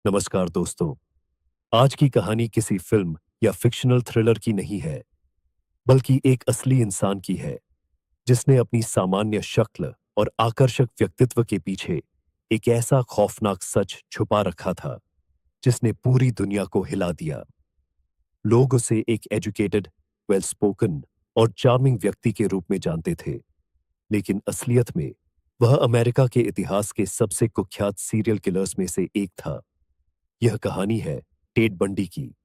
नमस्कार दोस्तों। आज की कहानी किसी फिल्म या फिक्शनल थ्रिलर की नहीं है, बल्कि एक असली इंसान की है, जिसने अपनी सामान्य शक्ल और आकर्षक व्यक्तित्व के पीछे एक ऐसा खौफनाक सच छुपा रखा था, जिसने पूरी दुनिया को हिला दिया। लोग उसे एक एजुकेटेड, वेल स्पोकन और चार्मिंग व्यक्ति के रूप में जानते थे, लेकिन असलियत में वह अमेरिका के इतिहास के सबसे कुख्यात सीरियल किलर्स में से एक था। यह कहानी है टेड बंडी की।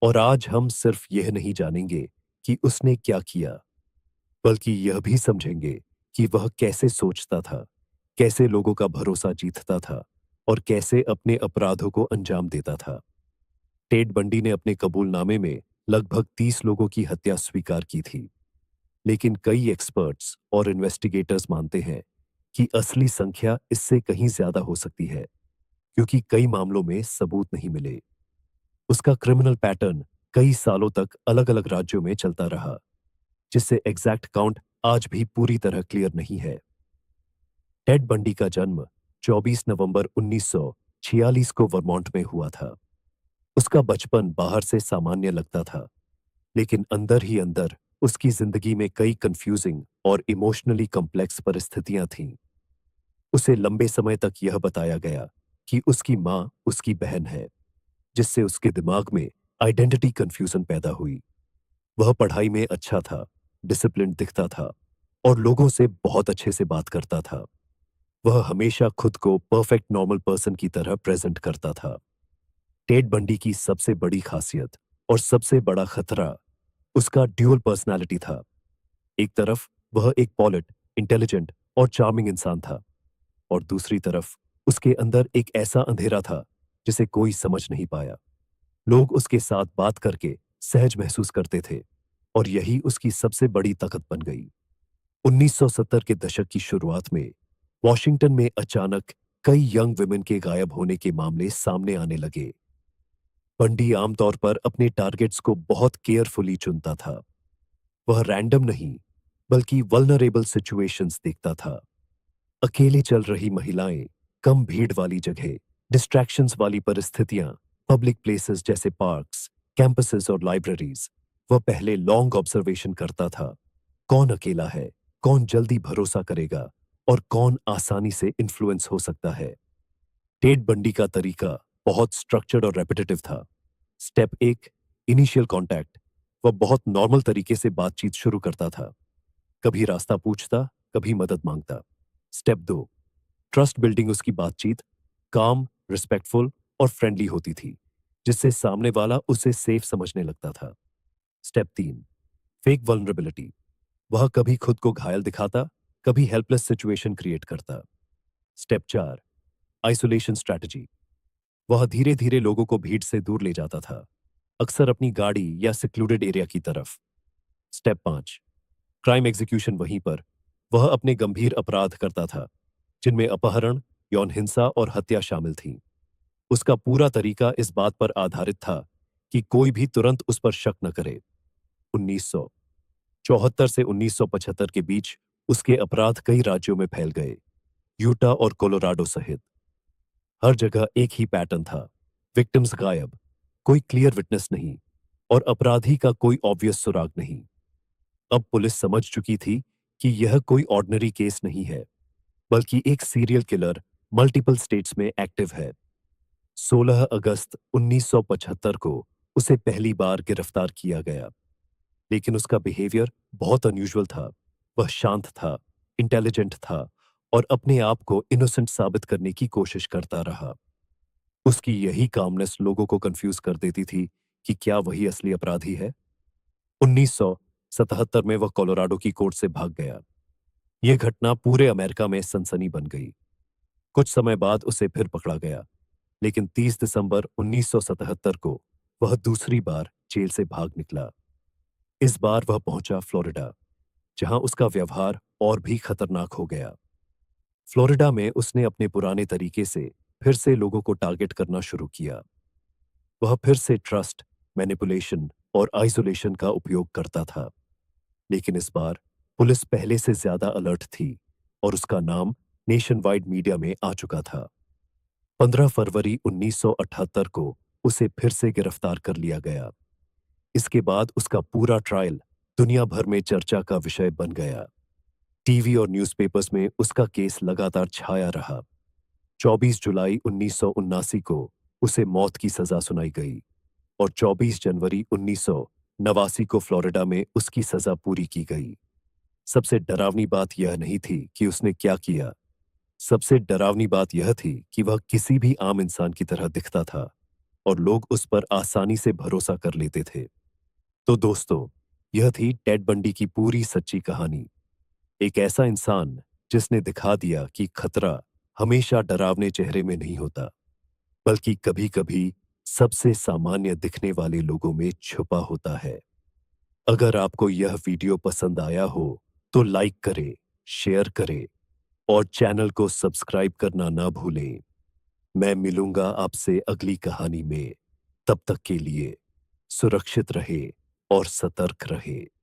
और आज हम सिर्फ यह नहीं जानेंगे कि उसने क्या किया, बल्कि यह भी समझेंगे कि वह कैसे सोचता था, कैसे लोगों का भरोसा जीतता था और कैसे अपने अपराधों को अंजाम देता था। टेड बंडी ने अपने कबूलनामे में लगभग 30 लोगों की हत्या स्वीकार की थी, लेकिन कई एक्सपर्ट्स और इन्वेस्टिगेटर्स मानते हैं कि असली संख्या इससे कहीं ज्यादा हो सकती है, क्योंकि कई मामलों में सबूत नहीं मिले। उसका क्रिमिनल पैटर्न कई सालों तक अलग अलग राज्यों में चलता रहा, जिससे एग्जैक्ट काउंट आज भी पूरी तरह क्लियर नहीं है। टेड बंडी का जन्म 24 नवंबर 1946 को वर्मोंट में हुआ था। उसका बचपन बाहर से सामान्य लगता था, लेकिन अंदर ही अंदर उसकी जिंदगी में कई कंफ्यूजिंग और इमोशनली कॉम्प्लेक्स परिस्थितियां थीं। उसे लंबे समय तक यह बताया गया कि उसकी मां उसकी बहन है, जिससे उसके दिमाग में आइडेंटिटी कंफ्यूजन पैदा हुई। वह पढ़ाई में अच्छा था, डिसिप्लिन दिखता था और लोगों से बहुत अच्छे से बात करता था। वह हमेशा खुद को परफेक्ट नॉर्मल पर्सन की तरह प्रेजेंट करता था। टेड बंडी की सबसे बड़ी खासियत और सबसे बड़ा खतरा उसका ड्यूअल पर्सनालिटी था। एक तरफ वह एक पॉलिट, इंटेलिजेंट और चार्मिंग इंसान था, और दूसरी तरफ उसके अंदर एक ऐसा अंधेरा था जिसे कोई समझ नहीं पाया। लोग उसके साथ बात करके सहज महसूस करते थे, और यही उसकी सबसे बड़ी ताकत बन गई। 1970 के दशक की शुरुआत में वॉशिंगटन में अचानक कई यंग वुमेन के गायब होने के मामले सामने आने लगे। बंडी आमतौर पर अपने टारगेट्स को बहुत केयरफुली चुनता था। वह रैंडम नहीं, बल्कि वल्नरेबल सिचुएशंस देखता था। अकेले चल रही महिलाएं, कम भीड़ वाली जगह, डिस्ट्रैक्शंस वाली परिस्थितियां, पब्लिक प्लेसेस जैसे पार्क्स, कैंपसेस और लाइब्रेरीज। वह पहले लॉन्ग ऑब्जर्वेशन करता था। कौन अकेला है, कौन जल्दी भरोसा करेगा और कौन आसानी से इन्फ्लुएंस हो सकता है। टेड बंडी का तरीका बहुत स्ट्रक्चर्ड और रेपिटेटिव था। Step 1, initial contact. वह बहुत नॉर्मल तरीके से बातचीत शुरू करता था, कभी रास्ता पूछता, कभी मदद मांगता। Step 2, trust building. उसकी बातचीत काम, रिस्पेक्टफुल और फ्रेंडली होती थी, जिससे सामने वाला उसे सेफ समझने लगता था। Step 3, fake vulnerability. वह कभी खुद को घायल दिखाता, कभी हेल्पलेस सिचुएशन क्रिएट करता। Step 4, isolation strategy. वह धीरे धीरे लोगों को भीड़ से दूर ले जाता था, अक्सर अपनी गाड़ी या सिक्लूडेड एरिया की तरफ। Step 5, crime execution. वहीं पर वह अपने गंभीर अपराध करता था, जिनमें अपहरण, यौन हिंसा और हत्या शामिल थीं। उसका पूरा तरीका इस बात पर आधारित था कि कोई भी तुरंत उस पर शक न करे। 1974 से 1975 के बीच उसके अपराध कई राज्यों में फैल गए, यूटा और कोलोराडो सहित। हर जगह एक ही पैटर्न था, विक्टिम्स गायब, कोई क्लियर विटनेस नहीं और अपराधी का कोई ऑब्वियस सुराग नहीं। अब पुलिस समझ चुकी थी कि यह कोई ऑर्डिनरी केस नहीं है, बल्कि एक सीरियल किलर मल्टीपल स्टेट्स में एक्टिव है। 16 अगस्त 1975 को उसे पहली बार गिरफ्तार किया गया, लेकिन उसका बिहेवियर बहुत अनयूजुअल था। वह शांत था, इंटेलिजेंट था और अपने आप को इनोसेंट साबित करने की कोशिश करता रहा। उसकी यही कामनेस लोगों को कंफ्यूज कर देती थी कि क्या वही असली अपराधी है। 1977 में वह कोलोराडो की कोर्ट से भाग गया। यह घटना पूरे अमेरिका में सनसनी बन गई। कुछ समय बाद उसे फिर पकड़ा गया, लेकिन 30 दिसंबर 1977 को वह दूसरी बार जेल से भाग निकला। इस बार वह पहुंचा फ्लोरिडा, जहां उसका व्यवहार और भी खतरनाक हो गया। फ्लोरिडा में उसने अपने पुराने तरीके से फिर से लोगों को टारगेट करना शुरू किया। वह फिर से ट्रस्ट, मैनिपुलेशन और आइसोलेशन का उपयोग करता था, लेकिन इस बार पुलिस पहले से ज्यादा अलर्ट थी और उसका नाम नेशन वाइड मीडिया में आ चुका था। 15 फरवरी 1978 को उसे फिर से गिरफ्तार कर लिया गया। इसके बाद उसका पूरा ट्रायल दुनिया भर में चर्चा का विषय बन गया। टीवी और न्यूज़पेपर्स में उसका केस लगातार छाया रहा। 24 जुलाई 1979 को उसे मौत की सजा सुनाई गई और 24 जनवरी 1989 को फ्लोरिडा में उसकी सजा पूरी की गई। सबसे डरावनी बात यह नहीं थी कि उसने क्या किया। सबसे डरावनी बात यह थी कि वह किसी भी आम इंसान की तरह दिखता था और लोग उस पर आसानी से भरोसा कर लेते थे। तो दोस्तों, यह थी टेड बंडी की पूरी सच्ची कहानी। एक ऐसा इंसान जिसने दिखा दिया कि खतरा हमेशा डरावने चेहरे में नहीं होता, बल्कि कभी-कभी सबसे सामान्य दिखने वाले लोगों में छुपा होता है। अगर आपको यह वीडियो पसंद आया हो, तो लाइक करें, शेयर करें और चैनल को सब्सक्राइब करना ना भूलें। मैं मिलूंगा आपसे अगली कहानी में। तब तक के लिए सुरक्षित रहे और सतर्क रहे।